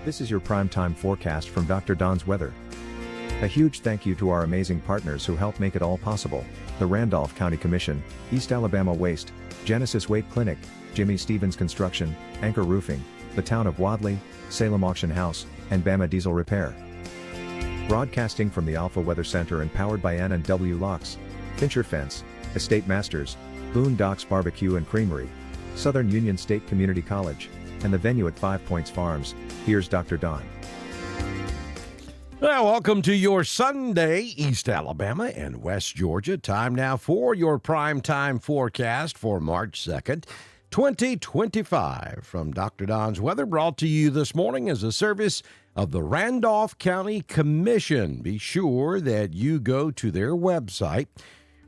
This is your primetime forecast from Dr. Don's Weather. A huge thank you to our amazing partners who help make it all possible: the Randolph County Commission, East Alabama Waste, Genesis Weight Clinic, Jimmy Stevens Construction, Anchor Roofing, the Town of Wadley, Salem Auction House, and Bama Diesel Repair. Broadcasting from the Alpha Weather Center and powered by N&W Locks, Fincher Fence, Estate Masters, Boone Docks Barbecue and Creamery, Southern Union State Community College, and the venue at 5 Points Farms, here's Dr. Don. Well, welcome to your Sunday, East Alabama and West Georgia. Time now for your primetime forecast for March 2nd, 2025. From Dr. Don's Weather, brought to you this morning as a service of the Randolph County Commission. Be sure that you go to their website,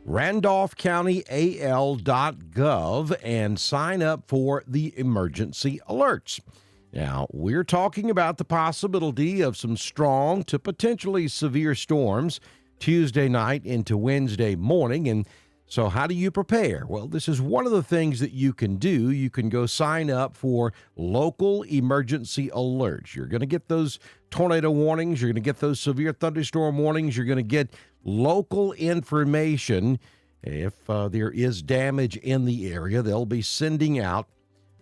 randolphcountyal.gov, and sign up for the emergency alerts. Now, we're talking about the possibility of some strong to potentially severe storms Tuesday night into Wednesday morning. And so how do you prepare? Well, this is one of the things that you can do. You can go sign up for local emergency alerts. You're going to get those tornado warnings. You're going to get those severe thunderstorm warnings. You're going to get local information. If there is damage in the area, they'll be sending out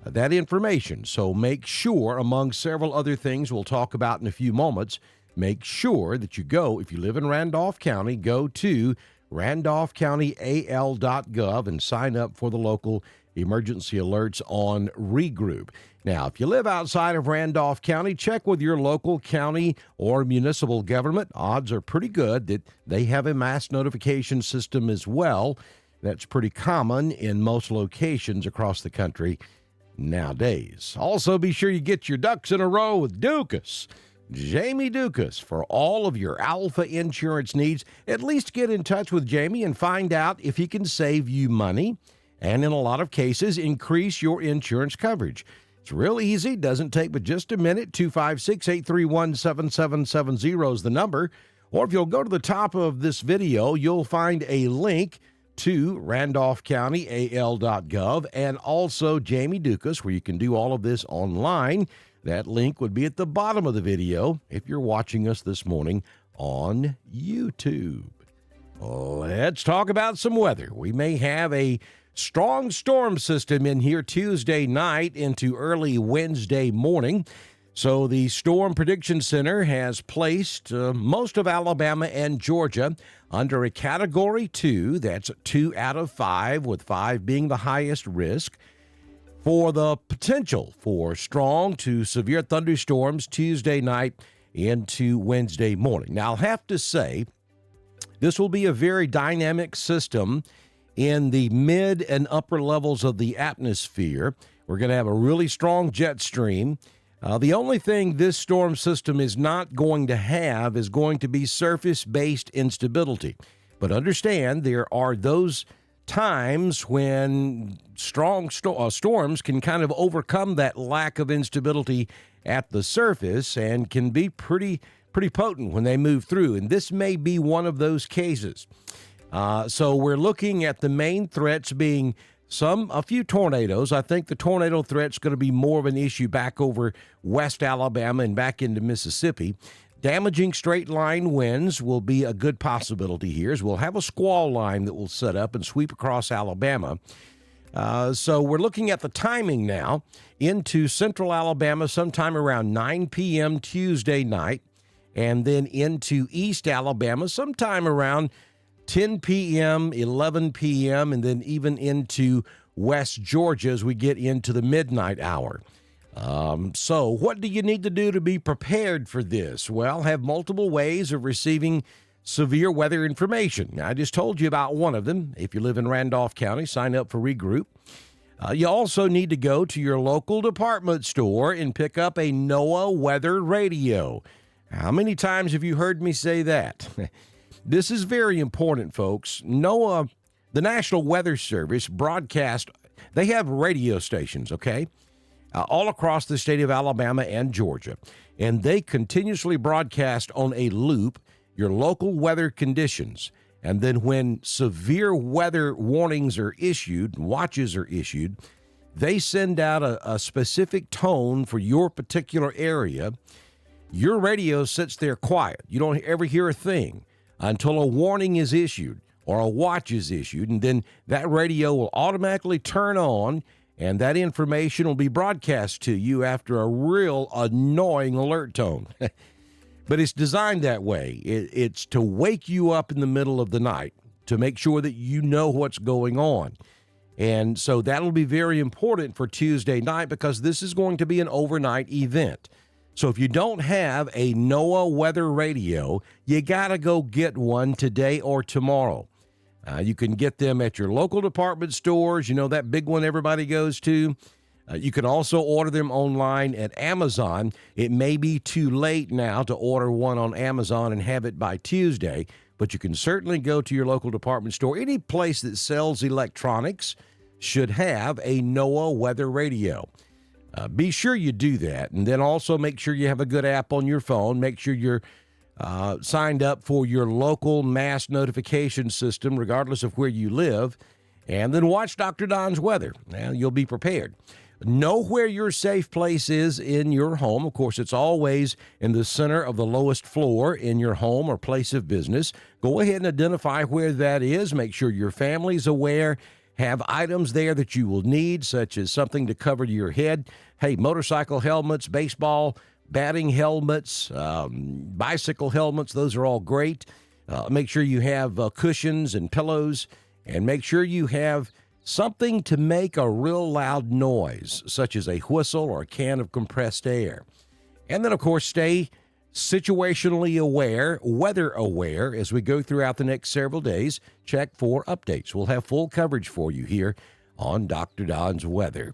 that information. So make sure, among several other things we'll talk about in a few moments, make sure that you go, if you live in Randolph County, go to randolphcountyal.gov and sign up for the local emergency alerts on Regroup. Now, if you live outside of Randolph County, check with your local county or municipal government. Odds are pretty good that they have a mass notification system as well. That's pretty common in most locations across the country nowadays. Also, be sure you get your ducks in a row with Dukas. Jamie Dukas, for all of your Alpha insurance needs. At least get in touch with Jamie and find out if he can save you money and, in a lot of cases, increase your insurance coverage. It's real easy. Doesn't take but just a minute. 256-831-7770 is the number. Or if you'll go to the top of this video, you'll find a link to randolphcountyal.gov and also Jamie Dukas, where you can do all of this online. That link would be at the bottom of the video if you're watching us this morning on YouTube. Let's talk about some weather. We may have a strong storm system in here Tuesday night into early Wednesday morning. So the Storm Prediction Center has placed most of Alabama and Georgia under a Category 2. That's 2 out of 5, with 5 being the highest risk, for the potential for strong to severe thunderstorms Tuesday night into Wednesday morning. Now, I'll have to say, this will be a very dynamic system in the mid and upper levels of the atmosphere. We're going to have a really strong jet stream. The only thing this storm system is not going to have is going to be surface-based instability. But understand, there are those times when strong storms can kind of overcome that lack of instability at the surface and can be pretty potent when they move through. And this may be one of those cases. So we're looking at the main threats being a few tornadoes. I think the tornado threat's going to be more of an issue back over West Alabama and back into Mississippi. Damaging straight line winds will be a good possibility here, as we'll have a squall line that will set up and sweep across Alabama. So we're looking at the timing now into central Alabama sometime around 9 p.m. Tuesday night, and then into East Alabama sometime around 10 p.m., 11 p.m., and then even into West Georgia as we get into the midnight hour. So what do you need to do to be prepared for this? Well, have multiple ways of receiving severe weather information. Now, I just told you about one of them. If you live in Randolph County, sign up for Regroup. You also need to go to your local department store and pick up a NOAA weather radio. How many times have you heard me say that? This is very important, folks. NOAA, the National Weather Service, they have radio stations, okay, all across the state of Alabama and Georgia. And they continuously broadcast on a loop your local weather conditions. And then when severe weather warnings are issued, watches are issued, They send out a specific tone for your particular area. Your radio sits there quiet. You don't ever hear a thing until a warning is issued or a watch is issued, and then that radio will automatically turn on, and that information will be broadcast to you after a real annoying alert tone. But it's designed that way. It's to wake you up in the middle of the night, to make sure that you know what's going on. And so that'll be very important for Tuesday night, because this is going to be an overnight event. So if you don't have a NOAA weather radio, you got to go get one today or tomorrow. You can get them at your local department stores, that big one everybody goes to. You can also order them online at Amazon. It may be too late now to order one on Amazon and have it by Tuesday, but you can certainly go to your local department store. Any place that sells electronics should have a NOAA weather radio. Be sure you do that, and then also make sure you have a good app on your phone. Make sure you're signed up for your local mass notification system, regardless of where you live, and then watch Dr. Don's weather. Now, you'll be prepared. Know where your safe place is in your home. Of course, it's always in the center of the lowest floor in your home or place of business. Go ahead and identify where that is. Make sure your family's aware. Have items there that you will need, such as something to cover your head. Hey, motorcycle helmets, baseball, batting helmets, bicycle helmets, those are all great. Make sure you have cushions and pillows, and make sure you have something to make a real loud noise, such as a whistle or a can of compressed air. And then, of course, stay situationally aware, weather aware, as we go throughout the next several days. Check for updates. We'll have full coverage for you here on Dr. Don's weather.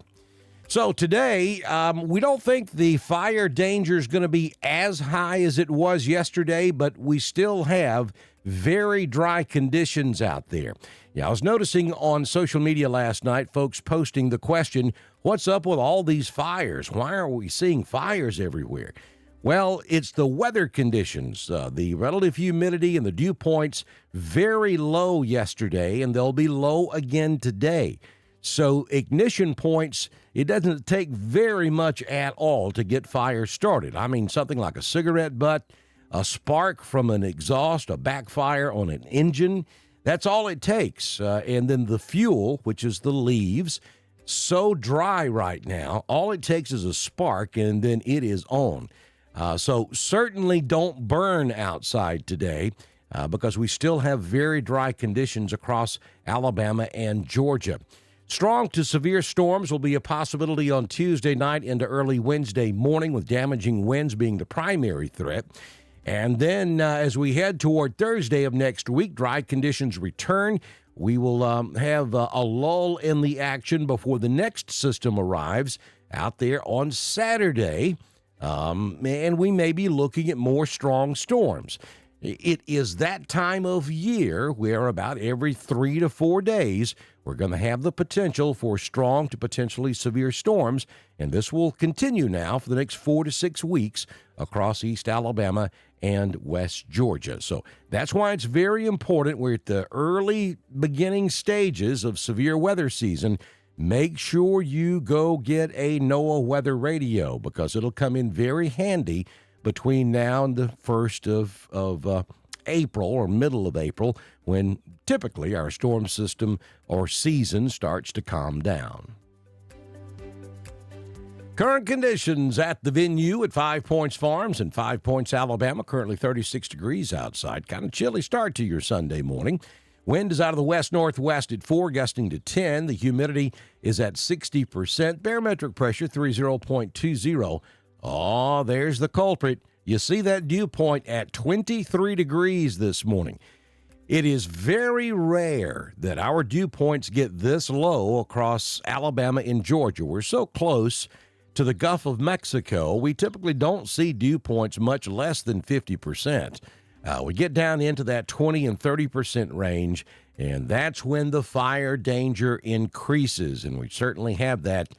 So today, we don't think the fire danger is going to be as high as it was yesterday, but we still have very dry conditions out there. Yeah, I was noticing on social media last night, folks posting the question, what's up with all these fires? Why are we seeing fires everywhere? Well, it's the weather conditions, the relative humidity and the dew points very low yesterday, and they'll be low again today. So ignition points, it doesn't take very much at all to get fires started. I mean, something like a cigarette butt, a spark from an exhaust, a backfire on an engine, that's all it takes. And then the fuel, which is the leaves, so dry right now, all it takes is a spark, and then it is on. So certainly don't burn outside today because we still have very dry conditions across Alabama and Georgia. Strong to severe storms will be a possibility on Tuesday night into early Wednesday morning, with damaging winds being the primary threat. And then as we head toward Thursday of next week, dry conditions return. We will have a lull in the action before the next system arrives out there on Saturday. And we may be looking at more strong storms. It is that time of year where about every 3 to 4 days, we're going to have the potential for strong to potentially severe storms, and this will continue now for the next 4 to 6 weeks across East Alabama and West Georgia. So that's why it's very important. We're at the early beginning stages of severe weather season. Make sure you go get a NOAA weather radio, because it'll come in very handy between now and the 1st of April or middle of April, when typically our storm system or season starts to calm down. Current conditions at the venue at 5 Points Farms in 5 Points, Alabama. Currently 36 degrees outside. Kind of chilly start to your Sunday morning. Wind is out of the west-northwest at 4, gusting to 10. The humidity is at 60%. Barometric pressure 30.20. Oh, there's the culprit. You see that dew point at 23 degrees this morning. It is very rare that our dew points get this low across Alabama and Georgia. We're so close to the Gulf of Mexico, we typically don't see dew points much less than 50%. We get down into that 20 and 30% range, and that's when the fire danger increases, and we certainly have that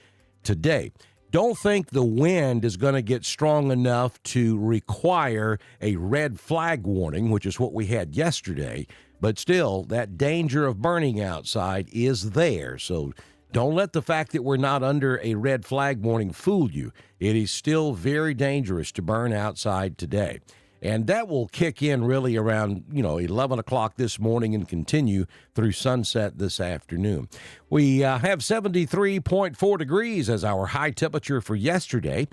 today. Don't think the wind is going to get strong enough to require a red flag warning, which is what we had yesterday, but still, that danger of burning outside is there, so Don't let the fact that we're not under a red flag warning fool you. It is still very dangerous to burn outside today. And that will kick in really around, 11 o'clock this morning and continue through sunset this afternoon. We have 73.4 degrees as our high temperature for yesterday.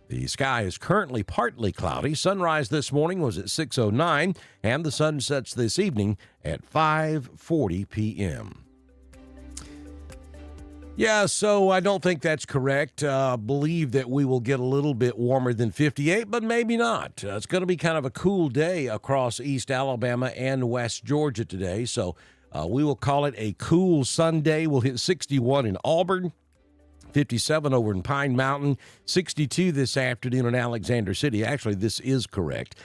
The sky is currently partly cloudy. Sunrise this morning was at 6:09, and the sun sets this evening at 5:40 p.m. Yeah, so I don't think that's correct. Believe that we will get a little bit warmer than 58, but maybe not. It's going to be kind of a cool day across East Alabama and West Georgia today, so we will call it a cool Sunday. We'll hit 61 in Auburn, 57 over in Pine Mountain, 62 this afternoon in Alexander City. Actually, this is correct.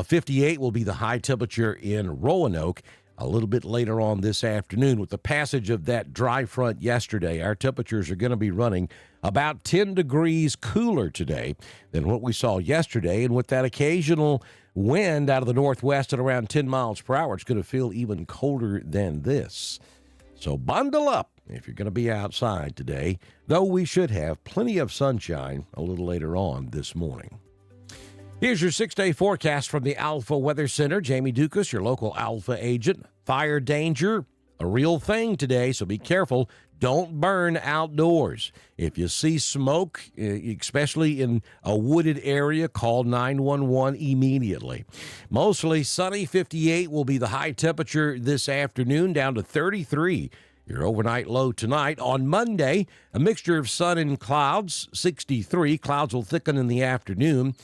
58 will be the high temperature in Roanoke a little bit later on this afternoon. With the passage of that dry front yesterday, our temperatures are going to be running about 10 degrees cooler today than what we saw yesterday. And with that occasional wind out of the northwest at around 10 miles per hour, it's going to feel even colder than this. So bundle up if you're going to be outside today, though we should have plenty of sunshine a little later on this morning. Here's your 6-day forecast from the Alpha Weather Center. Jamie Dukas, your local Alpha agent. Fire danger, a real thing today, so be careful. Don't burn outdoors. If you see smoke, especially in a wooded area, call 911 immediately. Mostly sunny, 58 will be the high temperature this afternoon, down to 33. Your overnight low tonight. On Monday, a mixture of sun and clouds, 63. Clouds will thicken in the afternoon.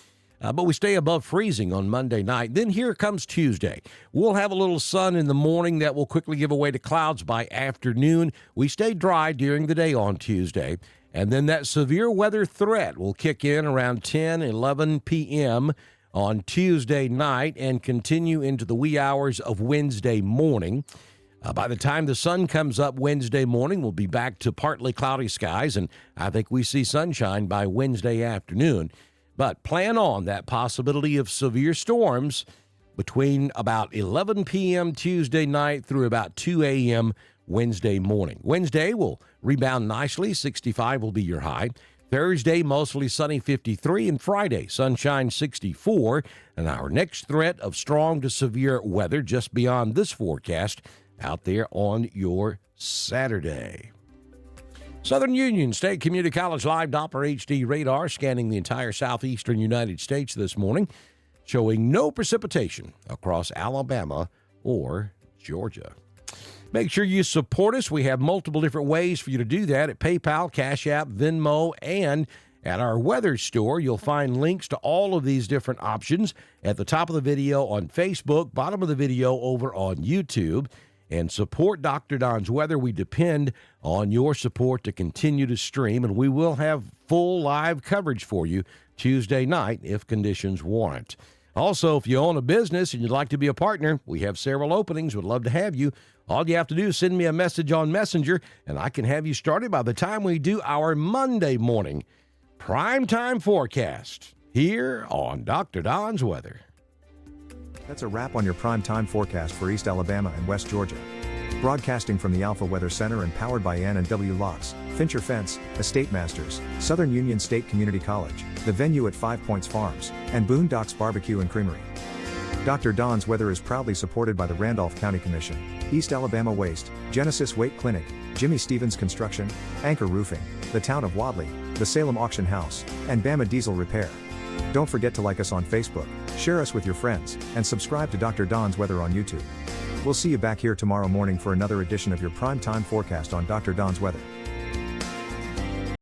But we stay above freezing on Monday night. Then here comes Tuesday. We'll have a little sun in the morning that will quickly give way to clouds by afternoon. We stay dry during the day on Tuesday. And then that severe weather threat will kick in around 10, 11 p.m. on Tuesday night and continue into the wee hours of Wednesday morning. By the time the sun comes up Wednesday morning, we'll be back to partly cloudy skies, and I think we see sunshine by Wednesday afternoon. But plan on that possibility of severe storms between about 11 p.m. Tuesday night through about 2 a.m. Wednesday morning. Wednesday will rebound nicely. 65 will be your high. Thursday, mostly sunny, 53. And Friday, sunshine, 64. And our next threat of strong to severe weather just beyond this forecast out there on your Saturday. Southern Union State Community College Live Doppler HD radar scanning the entire southeastern United States this morning, showing no precipitation across Alabama or Georgia. Make sure you support us. We have multiple different ways for you to do that at PayPal, Cash App, Venmo, and at our weather store. You'll find links to all of these different options at the top of the video on Facebook, bottom of the video over on YouTube. And support Dr. Don's Weather. We depend on your support to continue to stream, and we will have full live coverage for you Tuesday night if conditions warrant. Also, if you own a business and you'd like to be a partner, we have several openings. We'd love to have you. All you have to do is send me a message on Messenger, and I can have you started by the time we do our Monday morning primetime forecast here on Dr. Don's Weather. That's a wrap on your prime time forecast for East Alabama and West Georgia. Broadcasting from the Alpha Weather Center and powered by N&W Locks, Fincher Fence, Estate Masters, Southern Union State Community College, the venue at 5 Points Farms, and Boondocks Barbecue and Creamery. Dr. Don's Weather is proudly supported by the Randolph County Commission, East Alabama Waste, Genesis Weight Clinic, Jimmy Stevens Construction, Anchor Roofing, the Town of Wadley, the Salem Auction House, and Bama Diesel Repair. Don't forget to like us on Facebook, share us with your friends, and subscribe to Dr. Don's Weather on YouTube. We'll see you back here tomorrow morning for another edition of your prime time forecast on Dr. Don's Weather.